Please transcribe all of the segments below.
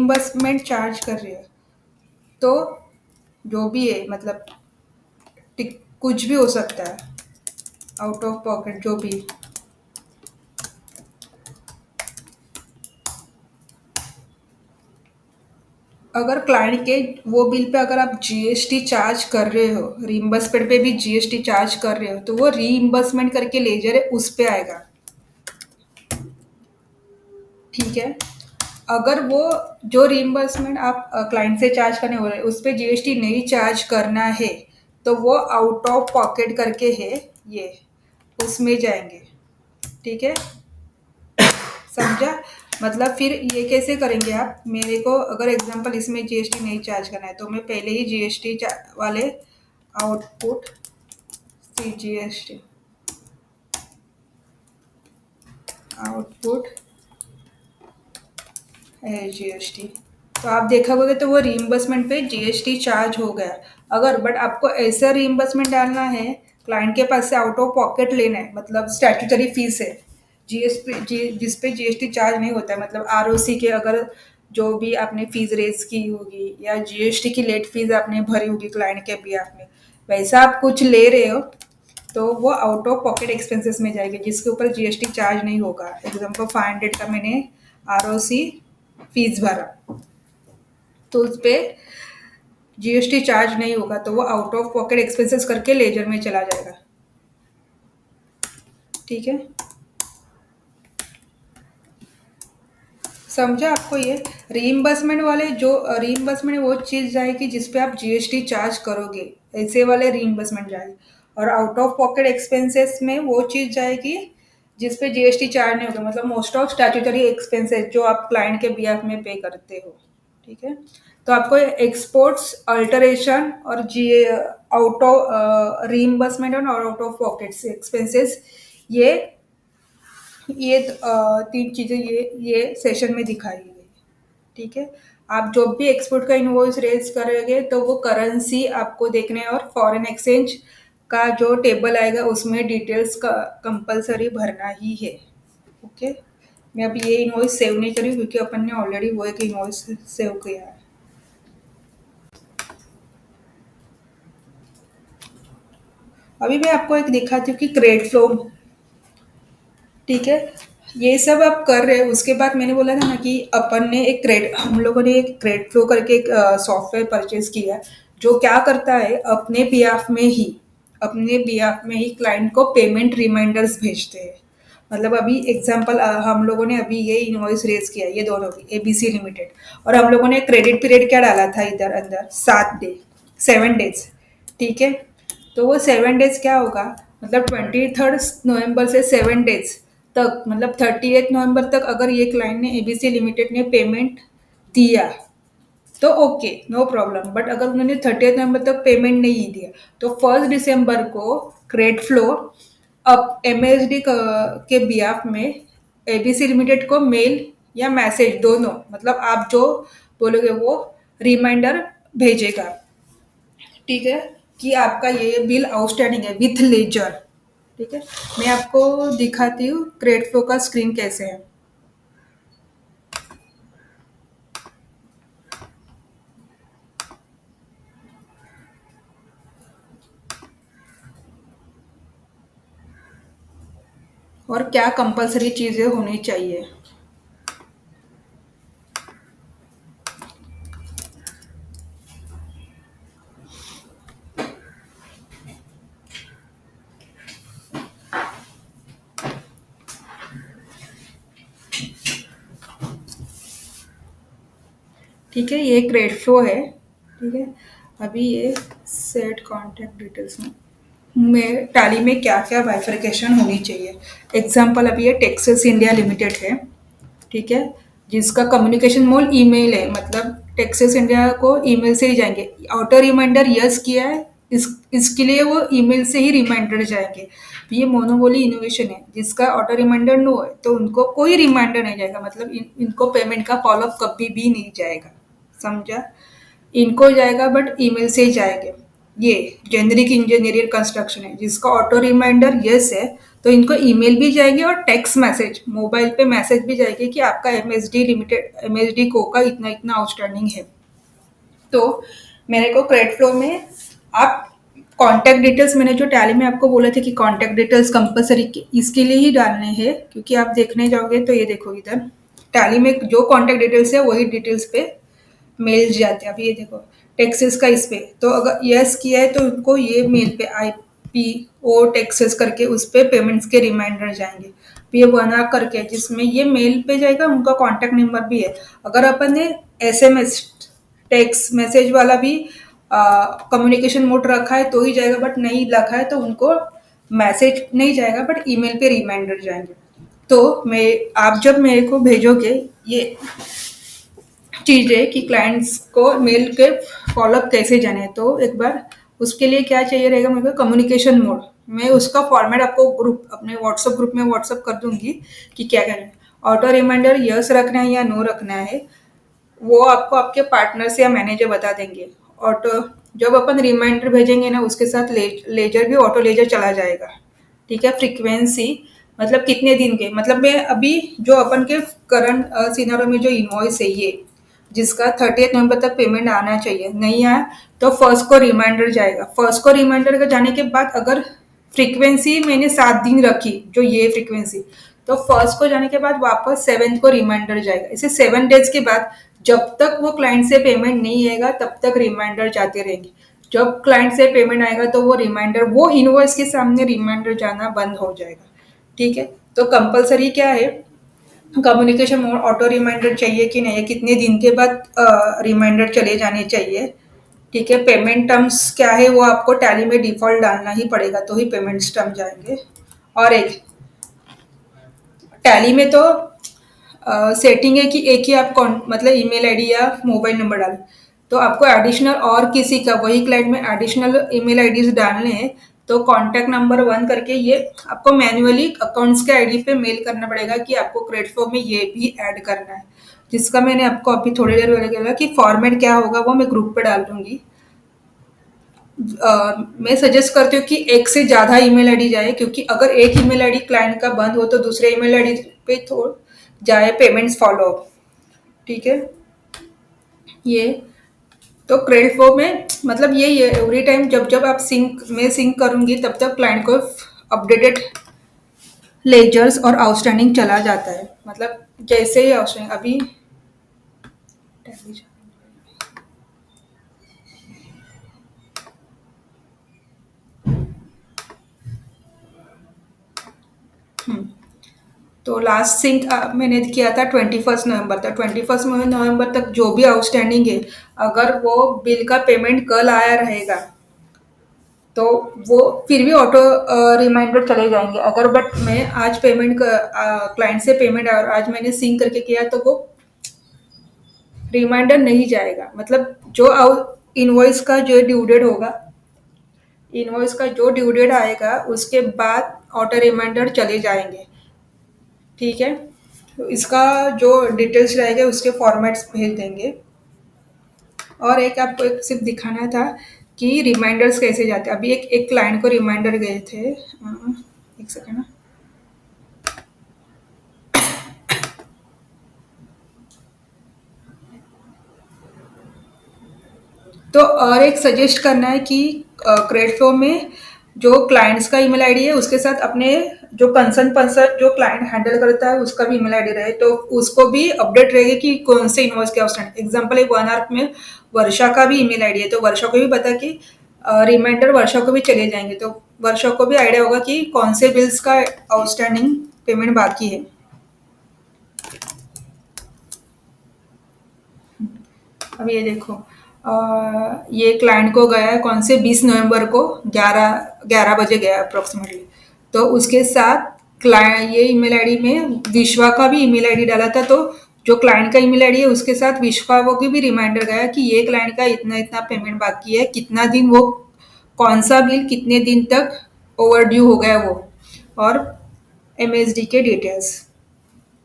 Reimbursement charge कर रहे हो, तो जो भी है मतलब कुछ भी हो सकता है, आउट ऑफ पॉकेट जो भी। अगर क्लाइंट के वो बिल पे अगर आप जीएसटी चार्ज कर रहे हो, रीइंबर्समेंट पे भी जीएसटी चार्ज कर रहे हो, तो वो रीइंबर्समेंट करके लेजर है उस पे आएगा। ठीक है। अगर वो जो रीइंबर्समेंट आप क्लाइंट से चार्ज करने हो रहे हैं उस पे जीएसटी नहीं चार्ज करना है, तो वो आउट ऑफ पॉकेट करके है, ये उसमें जाएंगे। ठीक है, समझा? मतलब फिर ये कैसे करेंगे आप, मेरे को अगर एग्जांपल इसमें जीएसटी नहीं चार्ज करना है तो मैं पहले ही जीएसटी वाले आउटपुट सी जीएसटी आउटपुट है जीएसटी, तो आप देखा होगा तो वो रीइंबर्समेंट पे जीएसटी चार्ज हो गया। अगर बट आपको ऐसा रीइंबर्समेंट डालना है, क्लाइंट के पास से आउट ऑफ पॉकेट लेना है, मतलब स्टैट्यूटरी फीस है जिस पे जीएसटी चार्ज नहीं होता है, मतलब आरओसी के अगर जो भी आपने फीस रेज की होगी या जीएसटी की लेट फीस आपने भरी होगी क्लाइंट के भी आपने, वैसा आप कुछ ले रहे हो, तो वो आउट ऑफ पॉकेट एक्सपेंसेस में जाएगी जिसके ऊपर जीएसटी चार्ज नहीं होगा। एग्जाम्पल 500 का मैंने आरओसी फीस भरा, तो उस पर जीएसटी चार्ज नहीं होगा, तो वो आउट ऑफ पॉकेट एक्सपेंसेस करके लेजर में चला जाएगा। ठीक है, समझा आपको? ये रीइंबर्समेंट वाले जो रीइंबर्समेंट वो चीज़ जाएगी जिस पे आप जीएसटी चार्ज करोगे, ऐसे वाले रीइंबर्समेंट जाएगी। और आउट ऑफ पॉकेट एक्सपेंसेस में वो चीज़ जाएगी जिस पे जीएसटी चार्ज नहीं होगा, मतलब मोस्ट ऑफ स्टैट्यूटरी एक्सपेंसेस जो आप क्लाइंट के बिहाफ में पे करते हो। ठीक है, तो आपको एक्सपोर्ट्स अल्टरेशन और जी आउट ऑफ रीइंबर्समेंट और आउट ऑफ पॉकेट्स एक्सपेंसेस, ये तीन चीज़ें ये सेशन में दिखाई गई। ठीक है, आप जो भी एक्सपोर्ट का इनवॉइस रेज करोगे तो वो करेंसी आपको देखने, और फॉरेन एक्सचेंज का जो टेबल आएगा उसमें डिटेल्स का कंपलसरी भरना ही है। ओके, मैं अभी ये इनवॉइस सेव नहीं करी क्योंकि अपन ने ऑलरेडी वो एक इनवॉइस सेव किया है। अभी मैं आपको एक दिखाती हूँ कि क्रेडिट फ्लो। ठीक है, ये सब आप कर रहे हैं, उसके बाद मैंने बोला था ना कि अपन ने एक हम लोगों ने एक क्रेडिट फ्लो करके एक सॉफ्टवेयर परचेज किया है, जो क्या करता है अपने बिहाफ में ही क्लाइंट को पेमेंट रिमाइंडर्स भेजते हैं। मतलब अभी एग्जांपल हम लोगों ने अभी ये इनवॉइस रेज किया, ये दोनों की एबीसी लिमिटेड, और हम लोगों ने क्रेडिट पीरियड क्या डाला था इधर अंदर, 7 डे, 7 डेज। ठीक है, तो वो 7 डेज क्या होगा, मतलब 23 नवंबर से 7 डेज तक, मतलब 30 नवंबर तक अगर ये क्लाइंट ने एबीसी लिमिटेड ने पेमेंट दिया तो ओके, नो प्रॉब्लम। बट अगर उन्होंने 30 नवंबर तक पेमेंट नहीं दिया तो 1 दिसंबर को क्रेडिट फ्लो अब एमएसडी के बिहाफ में एबीसी लिमिटेड को मेल या मैसेज दोनों, मतलब आप जो बोलोगे वो रिमाइंडर भेजेगा। ठीक है, कि आपका ये बिल आउटस्टैंडिंग है विथ लेजर। ठीक है, मैं आपको दिखाती हूँ क्रेडिट फ्लो का स्क्रीन कैसे है। और क्या कंपलसरी चीज़ें होनी चाहिए। ठीक है, ये क्रेडिट फ्लो है। ठीक है, अभी ये सेट कॉन्टैक्ट डिटेल्स में टैली में क्या क्या बाइफर्केशन होनी चाहिए। एग्जाम्पल अभी ये टेक्सस इंडिया लिमिटेड है। ठीक है, जिसका कम्युनिकेशन मोड ईमेल है, मतलब टेक्सस इंडिया को ईमेल से ही जाएंगे। ऑटो रिमाइंडर यस किया है, इसके लिए वो ईमेल से ही रिमाइंडर जाएंगे। ये मोनोपोली इनोवेशन है, जिसका ऑटो रिमाइंडर नो है तो उनको कोई रिमाइंडर नहीं जाएगा, मतलब इनको पेमेंट का फॉलोअप कभी भी नहीं जाएगा। समझा? इनको जाएगा बट ईमेल से ही जाएंगे। ये जेनरिक इंजीनियर कंस्ट्रक्शन है, जिसका ऑटो रिमाइंडर यस है तो इनको ईमेल भी जाएगी और टेक्स्ट मैसेज मोबाइल पे मैसेज भी जाएगी कि आपका एमएसडी को का इतना इतना आउटस्टैंडिंग है। तो मेरे को क्रेडिट फ्लो में आप कॉन्टैक्ट डिटेल्स, मैंने जो टैली में आपको बोला था कि कॉन्टैक्ट डिटेल्स कंपलसरी इसके लिए ही डालने हैं, क्योंकि आप देखने जाओगे तो ये देखो इधर टैली में जो कॉन्टैक्ट डिटेल्स है वही डिटेल्स पे मेल जाते हैं। अभी ये देखो टेक्सेस का इस पे, तो अगर यस किया है तो उनको ये मेल पे IPO टेक्सेस करके उस पे पेमेंट्स के रिमाइंडर जाएंगे। तो ये बना करके जिसमें ये मेल पे जाएगा, उनका कॉन्टैक्ट नंबर भी है। अगर अपन ने SMS टेक्स्ट मैसेज वाला भी कम्युनिकेशन मोड रखा है तो ही जाएगा, बट नहीं रखा है तो उनको मैसेज नहीं जाएगा बट ईमेल पे रिमाइंडर जाएंगे। तो मैं आप जब मेरे को भेजोगे ये चीज़ है कि क्लाइंट्स को मेल के फॉलोअप कैसे जाने, तो एक बार उसके लिए क्या चाहिए रहेगा मेरे को कम्युनिकेशन मोड। मैं उसका फॉर्मेट आपको ग्रुप अपने व्हाट्सएप ग्रुप में व्हाट्सएप कर दूंगी कि क्या करना है। ऑटो रिमाइंडर यस रखना है या नो रखना है वो आपको आपके पार्टनर से या मैनेजर बता देंगे। ऑटो जब अपन रिमाइंडर भेजेंगे ना उसके साथ लेजर भी ऑटो लेजर चला जाएगा। ठीक है, फ्रीक्वेंसी मतलब कितने दिन के, मतलब मैं अभी जो अपन के करंट सिनारो में जो इनवॉइस है ये जिसका 30 नवंबर तक पेमेंट आना चाहिए, नहीं आया तो फर्स्ट को रिमाइंडर जाएगा। फर्स्ट को रिमाइंडर का जाने के बाद अगर फ्रीक्वेंसी मैंने 7 दिन रखी जो ये फ्रीक्वेंसी, तो फर्स्ट को जाने के बाद वापस 7th को रिमाइंडर जाएगा। इसे 7 डेज के बाद जब तक वो क्लाइंट से पेमेंट नहीं आएगा तब तक रिमाइंडर जाते रहेंगे। जब क्लाइंट से पेमेंट आएगा तो वो रिमाइंडर वो इनवॉइस के सामने रिमाइंडर जाना बंद हो जाएगा। ठीक है, तो कंपलसरी क्या है कम्युनिकेशन मोड ऑटो रिमाइंडर चाहिए कि नहीं, कितने दिन के बाद रिमाइंडर चले जाने चाहिए। ठीक है, पेमेंट टर्म्स क्या है वो आपको टैली में डिफॉल्ट डालना ही पड़ेगा तो ही पेमेंट टर्म जाएंगे। और एक टैली में तो सेटिंग है कि एक ही आप मतलब ईमेल आईडी या मोबाइल नंबर डालें, तो आपको एडिशनल और किसी का वही क्लाइंट में एडिशनल ईमेल आईडीज डालने हैं तो कॉन्टैक्ट नंबर 1 करके ये आपको मैन्युअली अकाउंट्स के आईडी पे मेल करना पड़ेगा कि आपको क्रेडिट फ्लो में ये भी ऐड करना है, जिसका मैंने आपको अभी थोड़ी देर पहले बोला कि फॉर्मेट क्या होगा वो मैं ग्रुप पे डाल दूंगी। मैं सजेस्ट करती हूँ कि एक से ज़्यादा ईमेल आईडी जाए, क्योंकि अगर एक ईमेल आईडी क्लाइंट का बंद हो तो दूसरे ईमेल आईडी पे थोड़ा जाए पेमेंट्स फॉलो। ठीक है, ये तो क्रेडिट फ्लो में मतलब ये एवरी टाइम जब जब आप सिंक करूंगी तब तक क्लाइंट को अपडेटेड लेजर्स और आउटस्टैंडिंग चला जाता है। मतलब जैसे ही आउटस्टैंडिंग अभी तो लास्ट सिंक मैंने किया था 21 नवंबर तक। 21 नवंबर तक जो भी आउटस्टैंडिंग है अगर वो बिल का पेमेंट कल आया रहेगा तो वो फिर भी ऑटो रिमाइंडर चले जाएंगे। अगर बट मैं आज पेमेंट क्लाइंट से पेमेंट आया और आज मैंने सिंक करके किया तो वो रिमाइंडर नहीं जाएगा। मतलब जो इनवॉइस का जो ड्यू डेट होगा, इनवॉइस का जो ड्यू डेट आएगा उसके बाद ऑटो रिमाइंडर चले जाएंगे। ठीक है, तो इसका जो डिटेल्स रहेगा उसके फॉर्मेट्स भेज देंगे। और एक आपको एक सिर्फ दिखाना था कि रिमाइंडर्स कैसे जाते हैं। अभी एक एक क्लाइंट को रिमाइंडर गए थे, एक सेकेंड ना। तो और एक सजेस्ट करना है कि क्रेडिट फ्लो में जो क्लाइंट्स का ईमेल आईडी है उसके साथ अपने जो कंसर्न पर्सन जो क्लाइंट हैंडल करता है उसका भी ईमेल आईडी रहे, तो उसको भी अपडेट रहेगी कि कौन से इनवॉइस के आउटस्टैंड। एग्जांपल एक 1 आवर में वर्षा का भी ईमेल आईडी है तो वर्षा को भी पता कि रिमाइंडर वर्षा को भी चले जाएंगे, तो वर्षा को भी आइडिया होगा कि कौन से बिल्स का आउटस्टैंडिंग पेमेंट बाकी है। अब ये देखो ये क्लाइंट को गया है कौन से 20 नवंबर को 11 बजे गया अप्रोक्सीमेटली। तो उसके साथ क्लाइंट ये ईमेल आईडी में विश्वा का भी ईमेल आईडी डाला था, तो जो क्लाइंट का ईमेल आईडी है उसके साथ विश्वा वो की भी रिमाइंडर गया कि ये क्लाइंट का इतना इतना पेमेंट बाकी है, कितना दिन वो कौन सा बिल कितने दिन तक ओवर ड्यू हो गया वो, और MSD के डिटेल्स।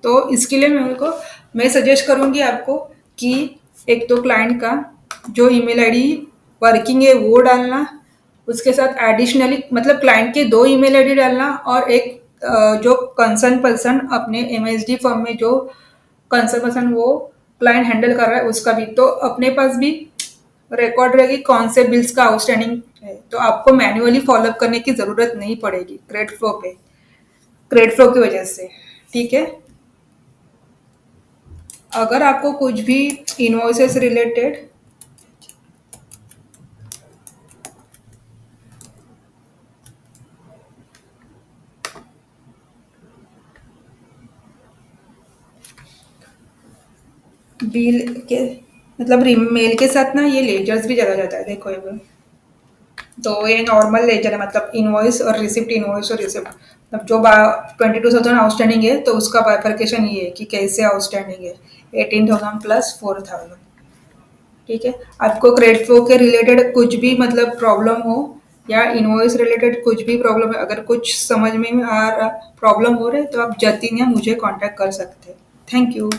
तो इसके लिए मेरे को मैं सजेस्ट करूंगी आपको कि एक तो क्लाइंट का जो ईमेल आईडी वर्किंग है वो डालना, उसके साथ एडिशनली मतलब क्लाइंट के 2 ईमेल आईडी डालना और एक जो कंसर्न पर्सन अपने एमएसडी फर्म में जो कंसर्न पर्सन वो क्लाइंट हैंडल कर रहा है उसका भी, तो अपने पास भी रिकॉर्ड रहेगी कौन से बिल्स का आउटस्टैंडिंग है, तो आपको मैन्युअली फॉलोअप करने की जरूरत नहीं पड़ेगी क्रेडिट फ्लो की वजह से। ठीक है। अगर आपको कुछ भी इनवॉइसेस रिलेटेड बिल के मतलब मेल के साथ ना ये लेजर्स भी चला जाता है, देखो ये भी। तो ये नॉर्मल लेजर है, मतलब इनवॉइस और रिसिप्ट, मतलब जो 22,000 आउटस्टैंडिंग है तो उसका बाइफर्केशन ये है कि कैसे आउटस्टैंडिंग है, 18,000 प्लस 4,000। ठीक है। आपको क्रेडिट फ्लो के रिलेटेड कुछ भी मतलब प्रॉब्लम हो या इनवॉइस रिलेटेड कुछ भी प्रॉब्लम है, अगर कुछ समझ में आ रहा प्रॉब्लम हो रहा है तो आप जतिन या मुझे कांटेक्ट कर सकते हैं। Thank you.